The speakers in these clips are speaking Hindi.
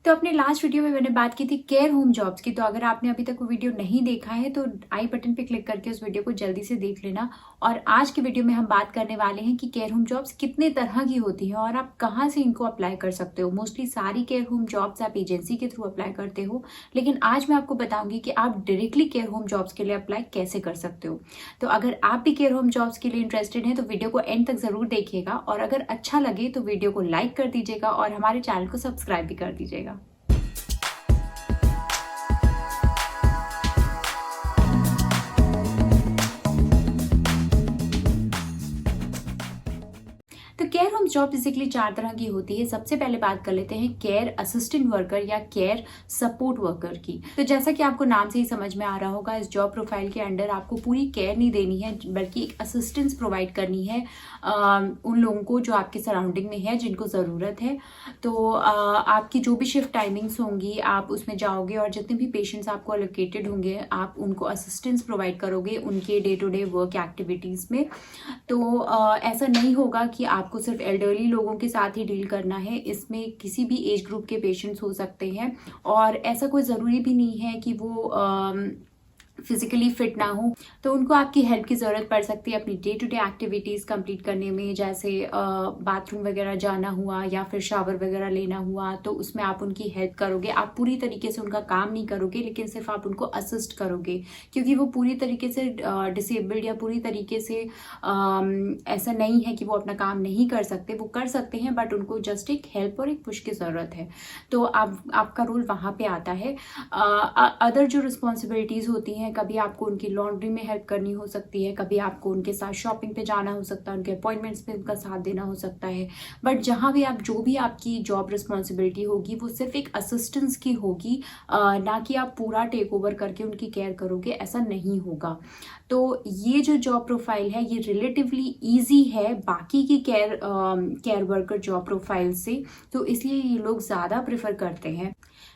तो अपने लास्ट वीडियो में मैंने बात की थी केयर होम जॉब्स की। तो अगर आपने अभी तक वो वीडियो नहीं देखा है तो आई बटन पे क्लिक करके उस वीडियो को जल्दी से देख लेना। और आज की वीडियो में हम बात करने वाले हैं कि केयर होम जॉब्स कितने तरह की होती हैं और आप कहाँ से इनको अप्लाई कर सकते हो। मोस्टली सारी केयर होम जॉब्स आप एजेंसी के थ्रू अप्लाई करते हो, लेकिन आज मैं आपको बताऊंगी कि आप डायरेक्टली केयर होम जॉब्स के लिए अप्लाई कैसे कर सकते हो। तो अगर आप भी केयर होम जॉब्स के लिए इंटरेस्टेड हैं तो वीडियो को एंड तक जरूर देखिएगा, और अगर अच्छा लगे तो वीडियो को लाइक कर दीजिएगा और हमारे चैनल को सब्सक्राइब भी कर दीजिएगा। तो केयर होम जॉब बेसिकली 4 तरह की होती है। सबसे पहले बात कर लेते हैं केयर असिस्टेंट वर्कर या केयर सपोर्ट वर्कर की। तो जैसा कि आपको नाम से ही समझ में आ रहा होगा, इस जॉब प्रोफाइल के अंडर आपको पूरी केयर नहीं देनी है, बल्कि एक असिस्टेंस प्रोवाइड करनी है उन लोगों को जो आपके सराउंडिंग में है, जिनको ज़रूरत है। तो आपकी जो भी शिफ्ट टाइमिंग्स होंगी, आप उसमें जाओगे और जितने भी पेशेंट्स आपको एलोकेटेड होंगे, आप उनको असिस्टेंस प्रोवाइड करोगे उनके day to day work activities में। तो ऐसा नहीं होगा कि आपको सिर्फ एल्डरली लोगों के साथ ही डील करना है। इसमें किसी भी एज ग्रुप के पेशेंट्स हो सकते हैं, और ऐसा कोई ज़रूरी भी नहीं है कि वो फिजिकली फिट ना हो। तो उनको आपकी हेल्प की ज़रूरत पड़ सकती है अपनी day to day activities complete करने में, जैसे बाथरूम वगैरह जाना हुआ या फिर शावर वगैरह लेना हुआ। तो उसमें आप उनकी हेल्प करोगे। आप पूरी तरीके से उनका काम नहीं करोगे, लेकिन सिर्फ आप उनको असिस्ट करोगे, क्योंकि वो पूरी तरीके से डिसेबल्ड या पूरी तरीके से ऐसा नहीं है कि वो अपना काम नहीं कर सकते। वो कर सकते हैं, बट उनको जस्ट एक हेल्प और एक पुश की ज़रूरत है। तो आपका रोल वहाँ पे आता है। अदर जो रिस्पॉन्सिबिलिटीज़ होती हैं, कभी आपको उनकी लॉन्ड्री में हेल्प करनी हो सकती है, कभी आपको उनके साथ शॉपिंग पे जाना हो सकता है, उनके अपॉइंटमेंट्स पे उनका साथ देना हो सकता है। बट जहाँ भी जो भी आपकी जॉब रिस्पॉन्सिबिलिटी होगी, वो सिर्फ एक असिस्टेंस की होगी, ना कि आप पूरा टेक ओवर करके उनकी केयर करोगे, ऐसा नहीं होगा। तो ये जो जॉब प्रोफाइल है, ये रिलेटिवली ईजी है बाकी की केयर वर्कर जॉब प्रोफाइल से, तो इसलिए ये लोग ज़्यादा प्रेफर करते हैं।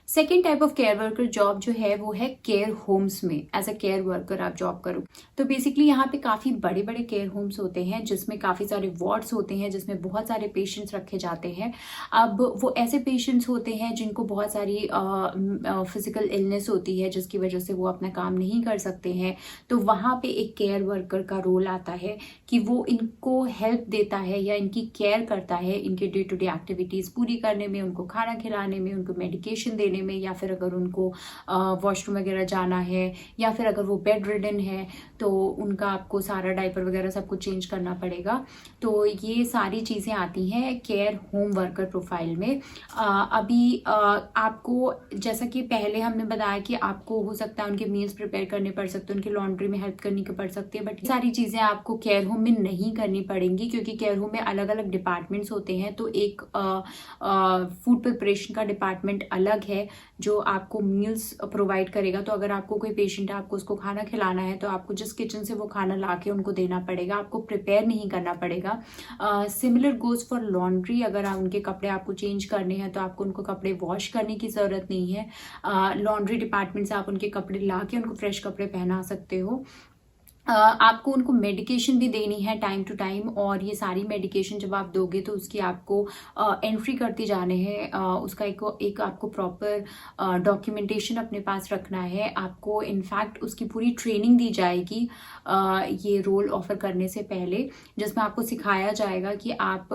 Second type of care worker job जो है वो है केयर होम्स में एज अ केयर वर्कर आप जॉब करो। तो बेसिकली यहाँ पे काफ़ी बड़े बड़े केयर होम्स होते हैं, जिसमें काफ़ी सारे वार्ड्स होते हैं, जिसमें बहुत सारे पेशेंट्स रखे जाते हैं। अब वो ऐसे पेशेंट्स होते हैं जिनको बहुत सारी फिजिकल इलनेस होती है, जिसकी वजह से वो अपना काम नहीं कर सकते हैं। तो वहाँ पे एक केयर वर्कर का रोल आता है कि वो इनको हेल्प देता है या इनकी केयर करता है, इनके डे टू डे एक्टिविटीज़ पूरी करने में, उनको खाना खिलाने में, उनको मेडिकेशन देने में, या फिर अगर उनको वॉशरूम वगैरह जाना है, या फिर अगर वो बेड रिडन है तो उनका आपको सारा डायपर वगैरह सब कुछ चेंज करना पड़ेगा। तो ये सारी चीज़ें आती हैं केयर होम वर्कर प्रोफाइल में। अभी आपको, जैसा कि पहले हमने बताया कि आपको हो सकता है उनके मील्स प्रिपेयर करने पड़ सकते हैं, उनकी लॉन्ड्री में हेल्प करनी पड़ सकती है, बट सारी चीज़ें आपको केयर होम में नहीं करनी पड़ेंगी, क्योंकि केयर होम में अलग अलग डिपार्टमेंट्स होते हैं। तो एक फूड प्रिपरेशन का डिपार्टमेंट अलग है जो आपको मील्स प्रोवाइड करेगा। तो अगर आपको कोई पेशेंट है, आपको उसको खाना खिलाना है, तो आपको जिस किचन से वो खाना ला के उनको देना पड़ेगा, आपको प्रिपेयर नहीं करना पड़ेगा। Similar goes for laundry. अगर उनके कपड़े आपको चेंज करने हैं तो आपको उनको कपड़े वॉश करने की ज़रूरत नहीं है। लॉन्ड्री डिपार्टमेंट से आप उनके कपड़े ला के उनको फ्रेश कपड़े पहना सकते हो। आपको उनको मेडिकेशन भी देनी है टाइम टू टाइम, और ये सारी मेडिकेशन जब आप दोगे तो उसकी आपको एंट्री करती जाने हैं। उसका एक आपको प्रॉपर डॉक्यूमेंटेशन अपने पास रखना है। आपको इनफैक्ट उसकी पूरी ट्रेनिंग दी जाएगी ये रोल ऑफर करने से पहले, जिसमें आपको सिखाया जाएगा कि आप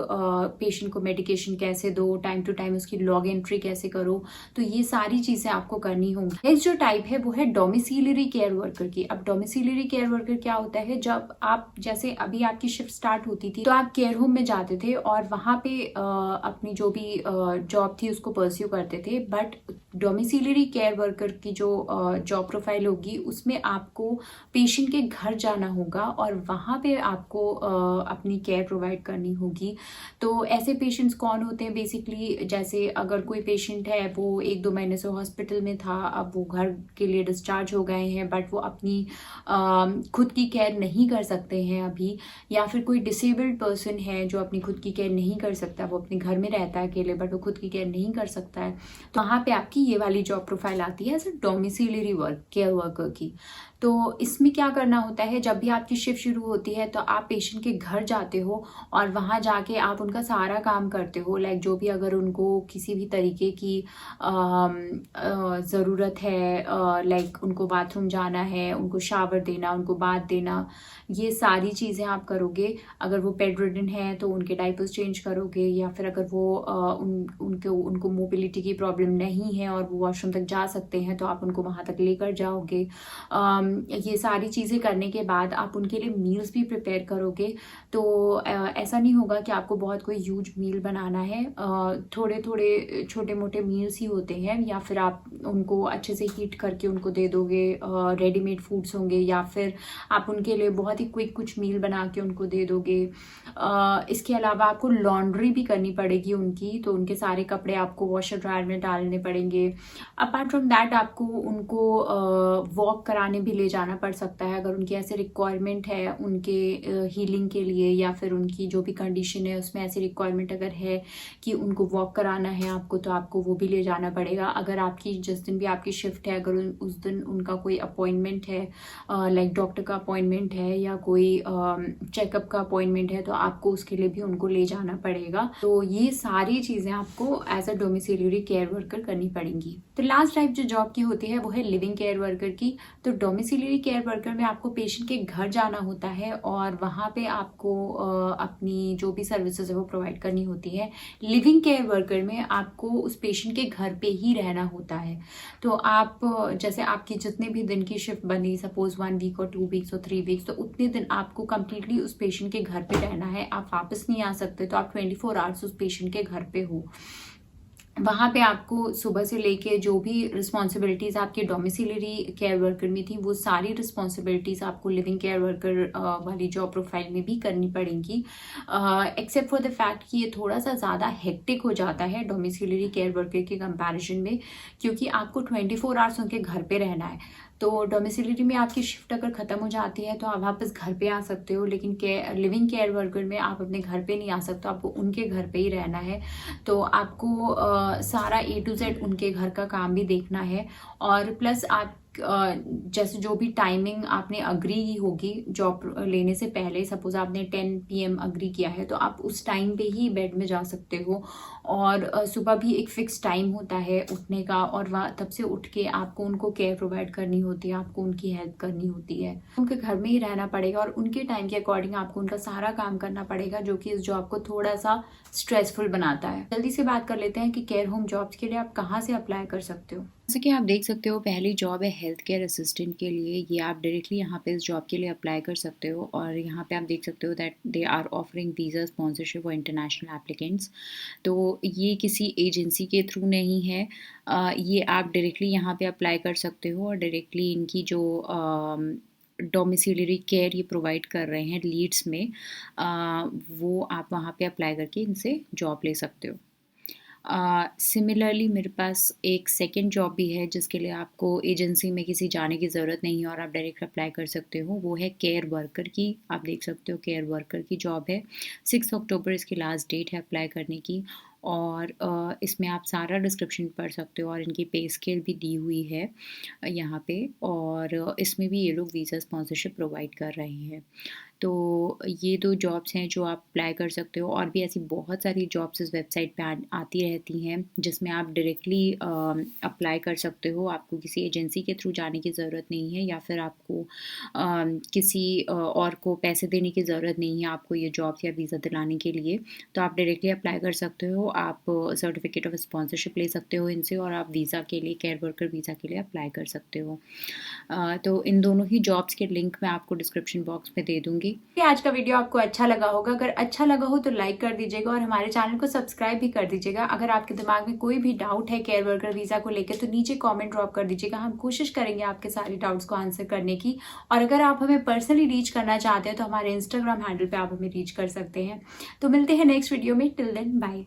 पेशेंट को मेडिकेशन कैसे दो, टाइम टू टाइम उसकी लॉग एंट्री कैसे करो। तो ये सारी चीज़ें आपको करनी होंगी। नेक्स्ट जो टाइप है वो है डोमिसिलरी केयर वर्कर की। अब डोमिसिलरी केयर वर्कर क्या होता है, जब आप, जैसे अभी आपकी शिफ्ट स्टार्ट होती थी तो आप केयर होम में जाते थे और वहां पे अपनी जो भी जॉब थी उसको परस्यू करते थे। बट डोमिसिलरी केयर वर्कर की जो जॉब प्रोफाइल होगी, उसमें आपको पेशेंट के घर जाना होगा और वहां पे आपको अपनी केयर प्रोवाइड करनी होगी। तो ऐसे पेशेंट्स कौन होते हैं बेसिकली, जैसे अगर कोई पेशेंट है वो 1-2 महीने से हॉस्पिटल में था, अब वो घर के लिए डिस्चार्ज हो गए हैं, बट वो अपनी खुद खुद की केयर नहीं कर सकते हैं अभी, या फिर कोई डिसेबल्ड पर्सन है जो अपनी खुद की केयर नहीं कर सकता, वो अपने घर में रहता है अकेले बट वो खुद की केयर नहीं कर सकता है, तो वहाँ पे आपकी ये वाली जॉब प्रोफाइल आती है as a domiciliary work care worker की। तो इसमें क्या करना होता है, जब भी आपकी शिफ्ट शुरू होती है तो आप पेशेंट के घर जाते हो और वहाँ जाके आप उनका सारा काम करते हो, लाइक जो भी अगर उनको किसी भी तरीके की ज़रूरत है, लाइक उनको बाथरूम जाना है, उनको शावर देना, उनको बाथ देना, ये सारी चीज़ें आप करोगे। अगर वो बेड रिडन है तो उनके डाइपर्स चेंज करोगे, या फिर अगर वो उनको मोबिलिटी की प्रॉब्लम नहीं है और वो वॉशरूम तक जा सकते हैं तो आप उनको वहाँ तक लेकर जाओगे। ये सारी चीज़ें करने के बाद आप उनके लिए मील्स भी प्रिपेयर करोगे। तो ऐसा नहीं होगा कि आपको बहुत कोई ह्यूज मील बनाना है, थोड़े थोड़े छोटे मोटे मील्स ही होते हैं, या फिर आप उनको अच्छे से हीट करके उनको दे दोगे, रेडीमेड फूड्स होंगे, या फिर आप उनके लिए बहुत ही क्विक कुछ मील बना के उनको दे दोगे। इसके अलावा आपको लॉन्ड्री भी करनी पड़ेगी उनकी, तो उनके सारे कपड़े आपको वॉशर ड्रायर में डालने पड़ेंगे। अपार्ट फ्रॉम दैट आपको उनको वॉक कराने भी ले जाना पड़ सकता है अगर उनकी ऐसे रिक्वायरमेंट है उनके हीलिंग के लिए, या फिर उनकी जो भी कंडीशन है उसमें ऐसी रिक्वायरमेंट अगर है कि उनको वॉक कराना है आपको, तो आपको वो भी ले जाना पड़ेगा। अगर आपकी जिस दिन भी आपकी शिफ्ट है, अगर उस दिन उनका कोई अपॉइंटमेंट है, लाइक डॉक्टर का अपॉइंटमेंट है या कोई चेकअप का अपॉइंटमेंट है, तो आपको उसके लिए भी उनको ले जाना पड़ेगा। तो ये सारी चीज़ें आपको as a domiciliary care worker करनी पड़ेंगी। तो लास्ट टाइप जो जॉब की होती है वो है लिविंग केयर वर्कर की। तो डोमिसिलरी केयर वर्कर में आपको पेशेंट के घर जाना होता है और वहाँ पे आपको अपनी जो भी सर्विसेज है वो प्रोवाइड करनी होती है। लिविंग केयर वर्कर में आपको उस पेशेंट के घर पे ही रहना होता है। तो आप जैसे आपकी जितने भी दिन की शिफ्ट बनी, सपोज 1 वीक और 2 वीक्स और 3 वीक्स, तो उतने दिन आपको कंप्लीटली उस पेशेंट के घर पे रहना है, आप वापस नहीं आ सकते। तो आप 24 आवर्स उस पेशेंट के घर पे हो। वहाँ पे आपको सुबह से लेके जो भी रिस्पॉन्सिबिलिटीज़ आपकी डोमिसिलरी केयर वर्कर में थी वो सारी रिस्पॉन्सिबिलिटीज़ आपको लिविंग केयर वर्कर वाली जॉब प्रोफाइल में भी करनी पड़ेंगी, एक्सेप्ट फॉर द फैक्ट कि ये थोड़ा सा ज़्यादा हेक्टिक हो जाता है डोमिसिलरी केयर वर्कर के कंपैरिजन में, क्योंकि आपको 24 आवर्स उनके घर पे रहना है। तो डोमिसिलरी में आपकी शिफ्ट अगर ख़त्म हो जाती है तो आप वापस घर पे आ सकते हो, लेकिन लिविंग केयर वर्कर में आप अपने घर पे नहीं आ सकते, आपको उनके घर पे ही रहना है। तो आपको सारा A to Z उनके घर का काम भी देखना है, और प्लस आप जैसे जो भी टाइमिंग आपने अग्री की होगी जॉब लेने से पहले, सपोज आपने 10 PM अग्री किया है तो आप उस टाइम पे ही बेड में जा सकते हो। और सुबह भी एक फिक्स टाइम होता है उठने का, और वह तब से उठ के आपको उनको केयर प्रोवाइड करनी होती है, आपको उनकी हेल्प करनी होती है। उनके घर में ही रहना पड़ेगा और उनके टाइम के अकॉर्डिंग आपको उनका सारा काम करना पड़ेगा, जो कि इस जॉब को थोड़ा सा स्ट्रेसफुल बनाता है। जल्दी से बात कर लेते हैं कि केयर होम जॉब्स के लिए आप कहाँ से अप्लाई कर सकते हो। जैसे कि आप देख सकते हो, पहली जॉब है हेल्थ केयर असिस्टेंट के लिए। ये आप डायरेक्टली यहाँ पे इस जॉब के लिए अप्लाई कर सकते हो, और यहाँ पे आप देख सकते हो that they are offering visa sponsorship for international applicants. तो ये किसी एजेंसी के थ्रू नहीं है, ये आप डायरेक्टली यहाँ पे अप्लाई कर सकते हो, और डायरेक्टली इनकी जो डोमिसिलरी केयर ये प्रोवाइड कर रहे हैं लीड्स में, वो आप वहाँ पे अप्लाई करके इनसे जॉब ले सकते हो। सिमिलरली मेरे पास एक सेकेंड जॉब भी है जिसके लिए आपको एजेंसी में किसी जाने की ज़रूरत नहीं है और आप डायरेक्ट अप्लाई कर सकते हो। वो है केयर वर्कर की। आप देख सकते हो केयर वर्कर की जॉब है। 6 अक्टूबर इसकी लास्ट डेट है अप्लाई करने की, और इसमें आप सारा डिस्क्रिप्शन पढ़ सकते हो, और इनकी पे स्केल भी दी हुई है यहाँ पे, और इसमें भी ये लोग वीज़ा स्पॉन्सरशिप प्रोवाइड कर रहे हैं। तो ये 2 जॉब्स हैं जो आप अप्लाई कर सकते हो, और भी ऐसी बहुत सारी जॉब्स इस वेबसाइट पे आती रहती हैं जिसमें आप डायरेक्टली अप्लाई कर सकते हो। आपको किसी एजेंसी के थ्रू जाने की ज़रूरत नहीं है, या फिर आपको किसी और को पैसे देने की ज़रूरत नहीं है आपको ये जॉब्स या वीज़ा दिलाने के लिए। तो आप डायरेक्टली अप्लाई कर सकते हो। आप सर्टिफिकेट ऑफ स्पॉन्सरशिप ले सकते हो इनसे, और आप वीज़ा के लिए, केयर वर्कर वीज़ा के लिए अप्लाई कर सकते हो। तो इन दोनों ही जॉब्स के लिंक मैं आपको डिस्क्रिप्शन बॉक्स में दे दूँगी। आज का वीडियो आपको अच्छा लगा होगा। अगर अच्छा लगा हो तो लाइक कर दीजिएगा, और हमारे चैनल को सब्सक्राइब भी कर दीजिएगा। अगर आपके दिमाग में कोई भी डाउट है केयर वर्कर वीज़ा को लेकर तो नीचे कमेंट ड्रॉप कर दीजिएगा। हम कोशिश करेंगे आपके सारे डाउट्स को आंसर करने की। और अगर आप हमें पर्सनली रीच करना चाहते हैं तो हमारे इंस्टाग्राम हैंडल पे आप हमें रीच कर सकते हैं। तो मिलते हैं नेक्स्ट वीडियो में। Till then bye.